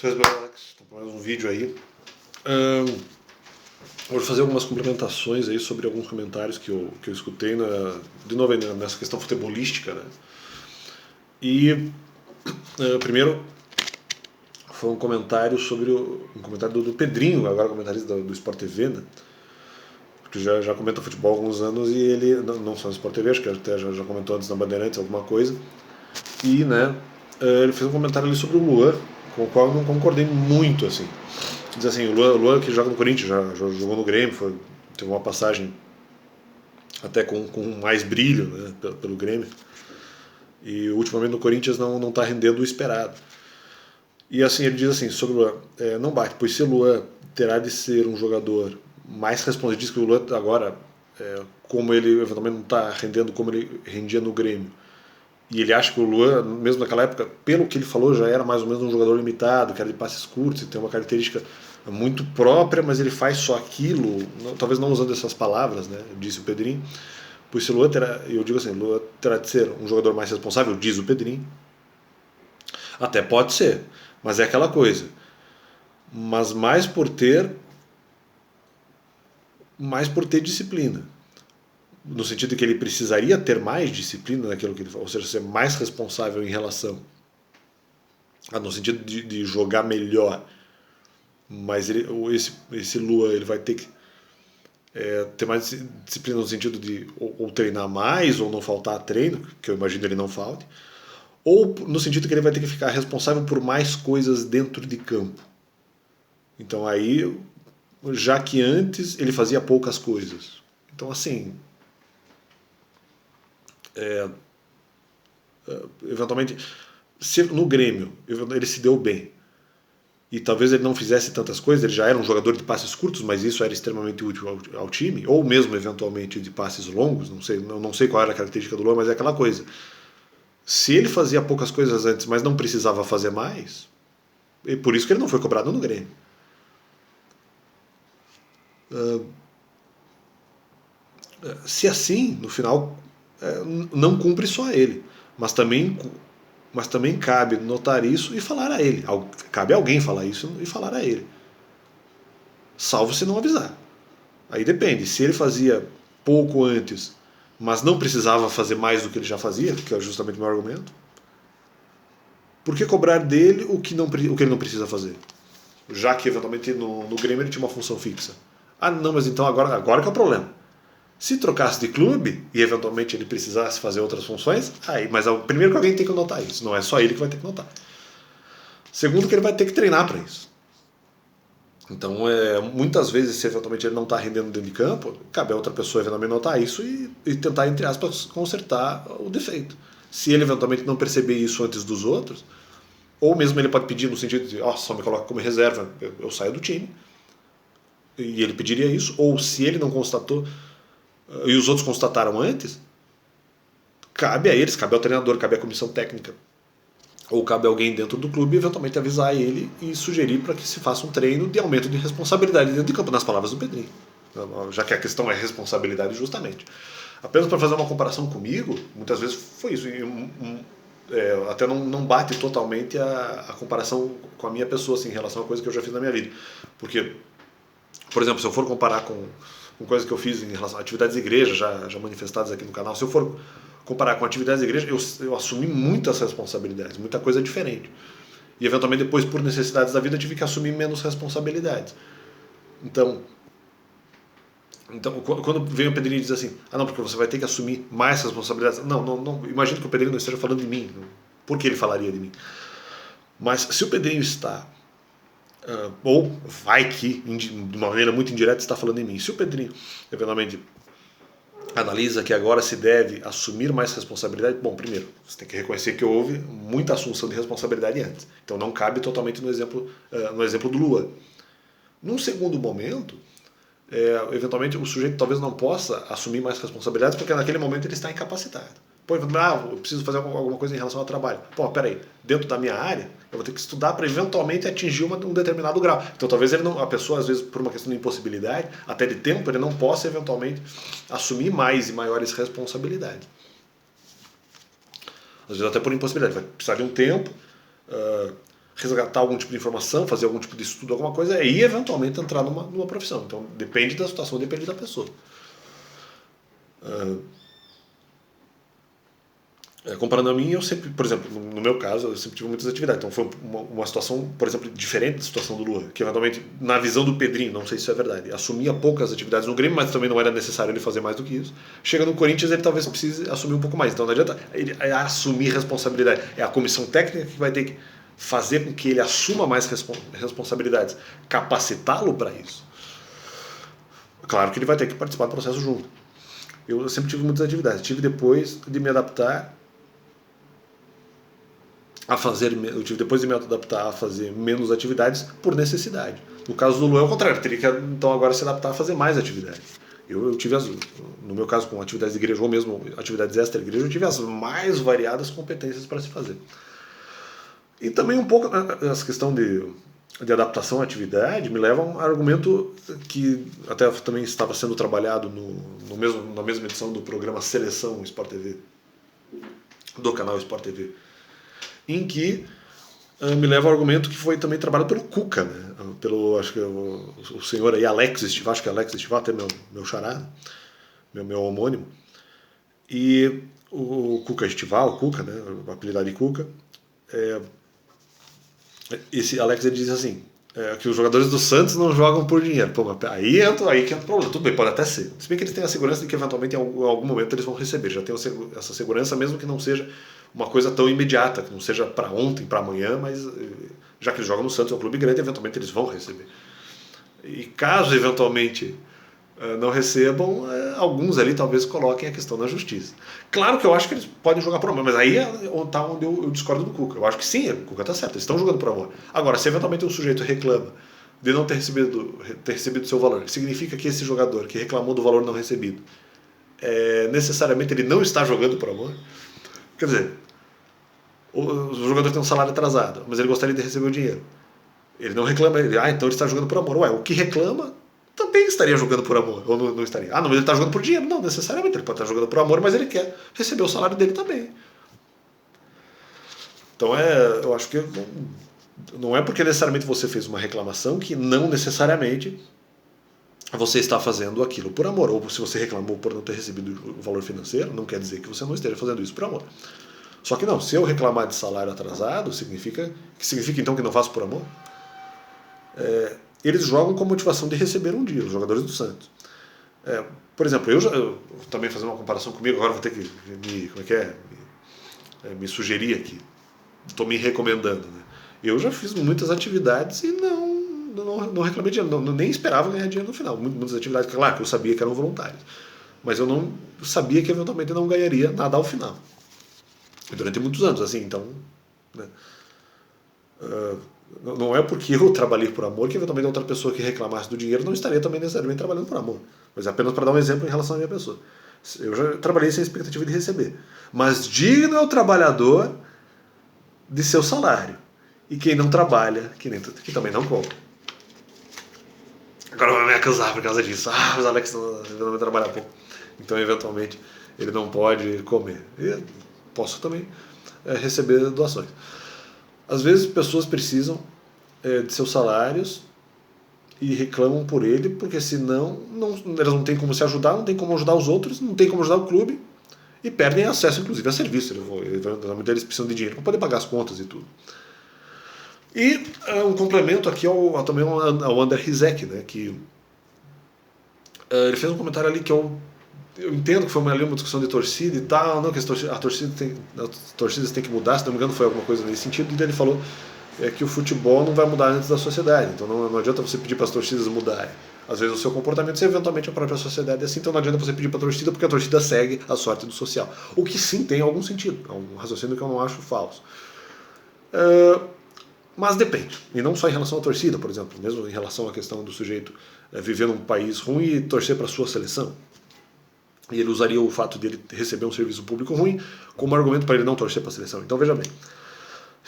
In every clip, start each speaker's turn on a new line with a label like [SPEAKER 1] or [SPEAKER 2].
[SPEAKER 1] Vocês bem, Alex? Estou com mais um vídeo aí. Vou fazer algumas complementações aí sobre alguns comentários que eu escutei, de novo aí, nessa questão futebolística, né? E primeiro foi um comentário do Pedrinho, agora comentarista do Sport TV, né? Que já comenta futebol há alguns anos e ele, não só no Sport TV, acho que até já comentou antes na Bandeirantes alguma coisa. E, né, ele fez um comentário ali sobre o Luan, com o qual eu não concordei muito, assim. Diz assim, o Luan que joga no Corinthians, já jogou no Grêmio, teve uma passagem até com mais brilho, né, pelo Grêmio. E ultimamente no Corinthians não está rendendo o esperado. E assim, ele diz assim, sobre o Luan, não bate, pois se o Luan terá de ser um jogador mais responsável, diz que o Luan agora, como ele eventualmente não está rendendo como ele rendia no Grêmio, e ele acha que o Luan, mesmo naquela época, pelo que ele falou, já era mais ou menos um jogador limitado, que era de passes curtos, e tem uma característica muito própria, mas ele faz só aquilo, talvez não usando essas palavras, né, disse o Pedrinho. Pois se o Luan terá, eu digo assim, o Luan terá de ser um jogador mais responsável, diz o Pedrinho. Até pode ser, mas é aquela coisa. Mas mais por ter disciplina. No sentido de que ele precisaria ter mais disciplina naquilo que ele faz, ou seja, ser mais responsável em relação no sentido de jogar melhor. Mas esse Lua ele vai ter que ter mais disciplina no sentido de ou treinar mais ou não faltar treino, que eu imagino ele não falte, ou no sentido que ele vai ter que ficar responsável por mais coisas dentro de campo. Então aí, já que antes ele fazia poucas coisas. Então assim, eventualmente, se no Grêmio ele se deu bem e talvez ele não fizesse tantas coisas, ele já era um jogador de passes curtos, mas isso era extremamente útil ao time, ou mesmo eventualmente de passes longos, não sei qual era a característica do Luan, mas é aquela coisa. Se ele fazia poucas coisas antes, mas não precisava fazer mais, e por isso que ele não foi cobrado no Grêmio. Se assim, no final, não cumpre só a ele, mas também cabe notar isso e falar a ele. Cabe alguém falar isso e falar a ele. Salvo se não avisar. Aí depende. Se ele fazia pouco antes, mas não precisava fazer mais do que ele já fazia, que é justamente o meu argumento, por que cobrar dele o que ele não precisa fazer? Já que eventualmente no Grêmio ele tinha uma função fixa. Ah, não, mas então agora que é o problema. Se trocasse de clube e eventualmente ele precisasse fazer outras funções, aí, mas primeiro que alguém tem que notar isso, não é só ele que vai ter que notar. Segundo que ele vai ter que treinar para isso. Então, muitas vezes, se eventualmente ele não está rendendo dentro de campo, cabe a outra pessoa eventualmente notar isso e tentar, entre aspas, consertar o defeito. Se ele eventualmente não perceber isso antes dos outros, ou mesmo ele pode pedir no sentido de, só me coloca como reserva, eu saio do time, e ele pediria isso, ou se ele não constatou, e os outros constataram antes, cabe a eles, cabe ao treinador, cabe à comissão técnica, ou cabe a alguém dentro do clube eventualmente avisar ele e sugerir para que se faça um treino de aumento de responsabilidade dentro de campo, nas palavras do Pedrinho. Já que a questão é responsabilidade justamente. Apenas para fazer uma comparação comigo, muitas vezes foi isso. Até não bate totalmente a comparação com a minha pessoa assim, em relação a coisa que eu já fiz na minha vida. Porque, por exemplo, se eu for comparar com coisas que eu fiz em relação a atividades de igreja, já manifestadas aqui no canal, se eu for comparar com atividades de igreja, eu assumi muitas responsabilidades, muita coisa diferente. E eventualmente depois, por necessidades da vida, eu tive que assumir menos responsabilidades. Então quando vem o Pedrinho e diz assim, não, porque você vai ter que assumir mais responsabilidades. Não, imagino que o Pedrinho não esteja falando de mim. Por que ele falaria de mim? Mas se o Pedrinho está, ou vai que, de uma maneira muito indireta, está falando em mim, se o Pedrinho, eventualmente, analisa que agora se deve assumir mais responsabilidade, bom, primeiro, você tem que reconhecer que houve muita assunção de responsabilidade antes. Então não cabe totalmente no exemplo do Luan. Num segundo momento, eventualmente o sujeito talvez não possa assumir mais responsabilidades porque naquele momento ele está incapacitado. Pô, eu preciso fazer alguma coisa em relação ao trabalho. Pô, peraí, dentro da minha área, eu vou ter que estudar para eventualmente atingir um determinado grau. Então talvez a pessoa, às vezes, por uma questão de impossibilidade, até de tempo, ele não possa eventualmente assumir mais e maiores responsabilidades. Às vezes até por impossibilidade, vai precisar de um tempo, resgatar algum tipo de informação, fazer algum tipo de estudo, alguma coisa, e eventualmente entrar numa profissão. Então depende da situação, depende da pessoa. Comparando a mim, eu sempre, por exemplo, no meu caso, eu sempre tive muitas atividades. Então foi uma situação, por exemplo, diferente da situação do Luan, que eventualmente, na visão do Pedrinho, não sei se isso é verdade, assumia poucas atividades no Grêmio, mas também não era necessário ele fazer mais do que isso. Chega no Corinthians, ele talvez precise assumir um pouco mais. Então não adianta ele assumir responsabilidade. É a comissão técnica que vai ter que fazer com que ele assuma mais responsabilidades, capacitá-lo para isso. Claro que ele vai ter que participar do processo junto. Eu sempre tive muitas atividades. Tive depois de me adaptar a fazer, eu tive depois de me adaptar a fazer menos atividades por necessidade. No caso do Lu é o contrário, teria que então agora se adaptar a fazer mais atividades. Eu tive no meu caso com atividades de igreja ou mesmo atividades extra-igreja, eu tive as mais variadas competências para se fazer. E também um pouco essa questão de adaptação à atividade me leva a um argumento que até também estava sendo trabalhado na mesma edição do programa Seleção Sport TV, do canal Sport TV, em que me leva ao argumento que foi também trabalhado pelo Cuca, né? Acho que o senhor aí, Alex Estival, acho que é Alex Estival, até meu xará, meu homônimo, e o Cuca Estival, o Cuca, né? O apelidado de Cuca, esse Alex ele diz assim, que os jogadores do Santos não jogam por dinheiro. Pô, aí que entra o problema. Tudo bem, pode até ser. Se bem que eles têm a segurança de que eventualmente em algum momento eles vão receber. Já tem essa segurança, mesmo que não seja uma coisa tão imediata, que não seja para ontem, para amanhã, mas já que eles jogam no Santos, é um clube grande, eventualmente eles vão receber. E caso eventualmente não recebam, alguns ali talvez coloquem a questão na justiça. Claro que eu acho que eles podem jogar por amor, mas aí tá onde eu discordo do Cuca. Eu acho que sim, o Cuca tá certo, eles estão jogando por amor. Agora, se eventualmente um sujeito reclama de não ter recebido seu valor, significa que esse jogador que reclamou do valor não recebido, necessariamente ele não está jogando por amor? Quer dizer, o jogador tem um salário atrasado, mas ele gostaria de receber o dinheiro. Ele não reclama, então ele está jogando por amor. Ué, o que reclama também estaria jogando por amor, ou não estaria? Não, mas ele está jogando por dinheiro. Não, necessariamente, ele pode estar jogando por amor, mas ele quer receber o salário dele também. Então eu acho que não é porque necessariamente você fez uma reclamação que não necessariamente você está fazendo aquilo por amor. Ou se você reclamou por não ter recebido o valor financeiro, não quer dizer que você não esteja fazendo isso por amor. Só que não, se eu reclamar de salário atrasado, significa então que não faço por amor? Eles jogam com motivação de receber um dia, os jogadores do Santos. Por exemplo, eu também fazer uma comparação comigo, agora vou ter que me sugerir aqui. Estou me recomendando. Né? Eu já fiz muitas atividades e não reclamei dinheiro, nem esperava ganhar dinheiro no final. Muitas atividades, claro, que eu sabia que eram voluntárias, mas eu não sabia que eventualmente não ganharia nada ao final. E durante muitos anos, assim, então... Né? Não é porque eu trabalhei por amor que eventualmente outra pessoa que reclamasse do dinheiro não estaria também necessariamente trabalhando por amor. Mas é apenas para dar um exemplo em relação à minha pessoa. Eu já trabalhei sem expectativa de receber. Mas digno é o trabalhador de seu salário. E quem não trabalha, que também não compra. Agora vai me acusar por causa disso. Mas Alex não vai trabalhar pouco. Então, eventualmente, ele não pode comer. E posso também receber doações. Às vezes pessoas precisam de seus salários e reclamam por ele, porque senão elas não têm como se ajudar, não têm como ajudar os outros, não têm como ajudar o clube e perdem acesso, inclusive, a serviço. Eles precisam de dinheiro para poder pagar as contas e tudo. E um complemento aqui também ao Ander Rizek, né, que ele fez um comentário ali que eu entendo que foi uma discussão de torcida e tal, não, que as torcidas têm que mudar, se não me engano foi alguma coisa nesse sentido, e daí ele falou que o futebol não vai mudar antes da sociedade, então não adianta você pedir para as torcidas mudarem. Às vezes o seu comportamento, se eventualmente a própria sociedade é assim, então não adianta você pedir para a torcida, porque a torcida segue a sorte do social. O que sim tem algum sentido, é um raciocínio que eu não acho falso. Mas depende, e não só em relação à torcida, por exemplo, mesmo em relação à questão do sujeito viver num país ruim e torcer para a sua seleção. E ele usaria o fato de ele receber um serviço público ruim como argumento para ele não torcer para a seleção. Então veja bem,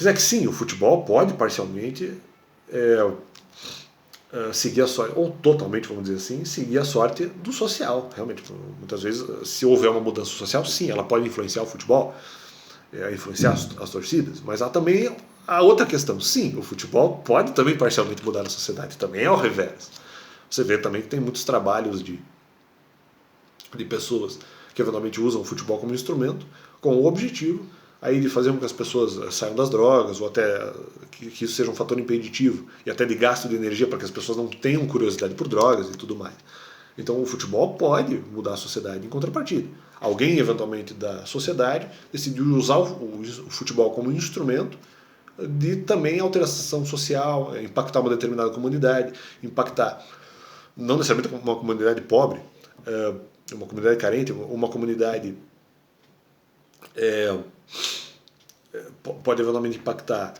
[SPEAKER 1] é que sim, o futebol pode parcialmente seguir a sorte, ou totalmente, vamos dizer assim, seguir a sorte do social. Realmente, muitas vezes, se houver uma mudança social, sim, ela pode influenciar o futebol, influenciar as torcidas, mas há também A outra questão, sim, o futebol pode também parcialmente mudar a sociedade, também é ao revés. Você vê também que tem muitos trabalhos de pessoas que eventualmente usam o futebol como instrumento, com o objetivo aí de fazer com que as pessoas saiam das drogas, ou até que isso seja um fator impeditivo, e até de gasto de energia para que as pessoas não tenham curiosidade por drogas e tudo mais. Então o futebol pode mudar a sociedade em contrapartida. Alguém, eventualmente, da sociedade decidiu usar o futebol como instrumento de também alteração social, impactar uma determinada comunidade, impactar não necessariamente uma comunidade pobre, uma comunidade carente, uma comunidade pode eventualmente impactar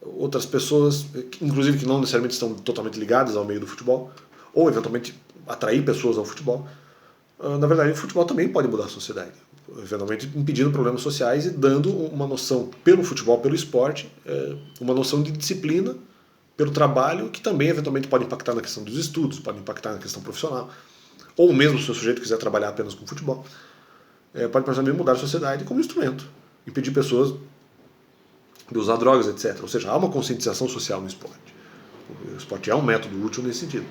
[SPEAKER 1] outras pessoas, inclusive que não necessariamente estão totalmente ligadas ao meio do futebol, ou eventualmente atrair pessoas ao futebol. Na verdade, o futebol também pode mudar a sociedade, eventualmente impedindo problemas sociais e dando uma noção pelo futebol, pelo esporte, uma noção de disciplina pelo trabalho, que também eventualmente pode impactar na questão dos estudos, pode impactar na questão profissional, ou mesmo se o sujeito quiser trabalhar apenas com futebol, pode também mudar a sociedade como instrumento, impedir pessoas de usar drogas, etc. Ou seja, há uma conscientização social no esporte. O esporte é um método útil nesse sentido.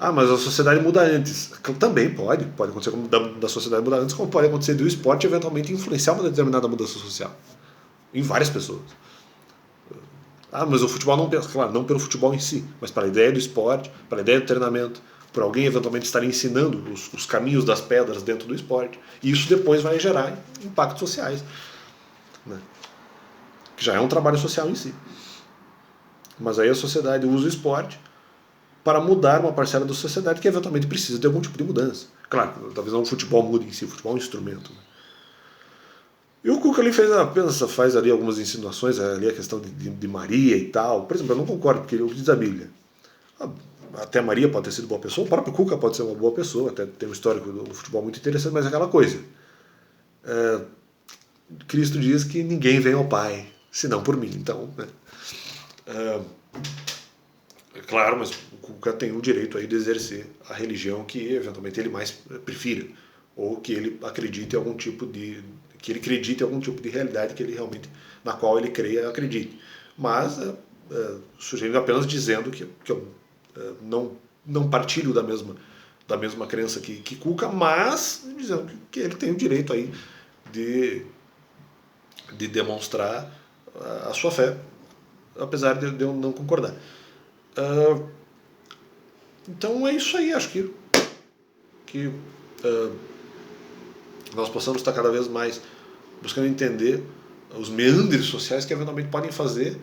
[SPEAKER 1] Ah, mas a sociedade muda antes. Também pode acontecer da sociedade mudar antes, como pode acontecer do esporte eventualmente influenciar uma determinada mudança social em várias pessoas. Ah, mas o futebol não pensa, claro, não pelo futebol em si, mas para a ideia do esporte, para a ideia do treinamento, por alguém eventualmente estar ensinando os caminhos das pedras dentro do esporte. E isso depois vai gerar impactos sociais, né? Que já é um trabalho social em si. Mas aí a sociedade usa o esporte para mudar uma parcela da sociedade que eventualmente precisa de algum tipo de mudança. Claro, talvez não o futebol mude em si, o futebol é um instrumento, né? E o Cuca ali faz ali algumas insinuações, ali a questão de Maria e tal. Por exemplo, eu não concordo, porque o que diz a Bíblia? Até Maria pode ter sido boa pessoa, o próprio Cuca pode ser uma boa pessoa, até tem um histórico do futebol muito interessante, mas é aquela coisa. Cristo diz que ninguém vem ao Pai, senão por mim. Então, né? Claro, mas o Cuca tem o direito aí de exercer a religião que eventualmente ele mais prefira, ou que ele acredite em algum tipo de que ele acredite em algum tipo de realidade que ele realmente na qual ele creia e acredite. Mas sugerindo apenas dizendo que eu não partilho da mesma crença que Cuca, mas dizendo que ele tem o direito aí de demonstrar a sua fé, apesar de eu não concordar. Então é isso aí, acho que nós possamos estar cada vez mais buscando entender os meandres sociais que eventualmente podem fazer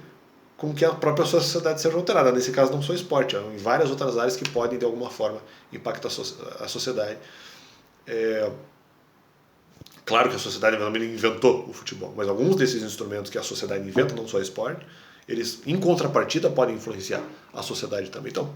[SPEAKER 1] com que a própria sociedade seja alterada. Nesse caso não só esporte, em várias outras áreas que podem de alguma forma impactar a sociedade. Claro que a sociedade eventualmente inventou o futebol, mas alguns desses instrumentos que a sociedade inventa, não só esporte, eles em contrapartida podem influenciar a sociedade também. Então,